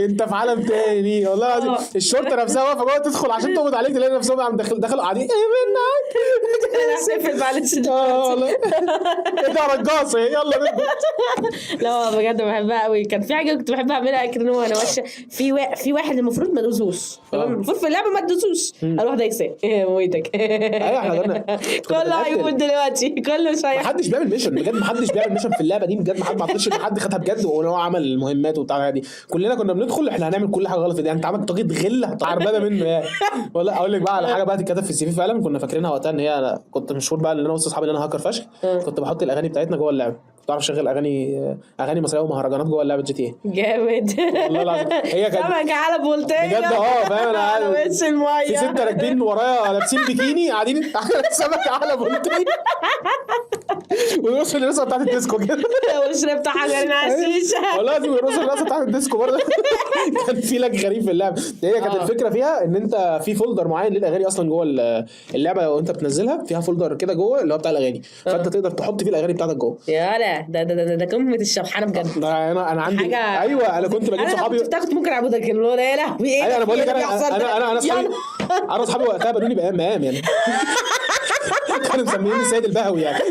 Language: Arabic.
انت في عالم تاني والله العظيم. الشرطه نفسها واقفه جوه تدخل عشان تقبض عليك، تلاقي نفسهم عم دخلوا قاعدين ايه منك. هنقفل معلش والله ايه ده رقاصه يلا نبدا. لا بجد بحبها قوي. كان في حاجه كنت بحب اعملها كده وانا ماشيه في واحد المفروض ما ندوسوش، تمام؟ المفروض في اللعبه ما تدوسوش، اروح دايسه مويتك. ايوه احنا قلنا كله هيموت دلوقتي، كله مش هيحصل. محدش بيعمل ميشن بجد، محدش بيعمل ميشن في اللعبه دي بجد. ما اعتقدش ان حد خدها بجد وهو عمل المهمات وبتاع دي. كلنا كنا بندخل احنا هنعمل كل حاجه غلط دي. انت عملت طاقه غله هتعربانه منه يعني. والله اقول لك بقى على حاجه بقى تتكتب في السي في فعلا. كنا فاكرينها وقتها ان هي، انا كنت مشهور بقى ان انا وسط اصحابي ان انا هاكر فشخ. كنت بحط الاغاني بتاعتنا جوه اللعبه، بعرف اشغل اغاني مصريه ومهرجانات جوه لعبه جي تي اي. جامد والله العظيم هي كانت سمك على بولتيه بجد. فاهم انا على وش الميه في 6 راكبين ورايا لابسين بيكيني قاعدين سمك على بولتين ويرقصوا الرقصه بتاعت الديسكو كده. وشربت حجر نعسيش والله لازم يرقصوا الرقصه بتاعت الديسكو برضه. كان في لك غريب في اللعبه. هي كانت الفكره فيها ان انت في فولدر معين للاغاني اصلا جوه اللعبه، وانت بتنزلها فيها فولدر كده جوه اللي هو بتاع الاغاني، فانت تقدر تحط فيه الاغاني بتاعتك جوه. يا لا ده قمه الشبحانه بجد. انا عندي حاجة ايوه انا كنت بجيب صحابي. كنت ممكن اعبدك اللي هو يا لهوي ايه. ايوه انا بقول لك انا يلا. اصحابي وقتها بنوني بقام يعني. كانوا مسميني سيد البهوي يعني.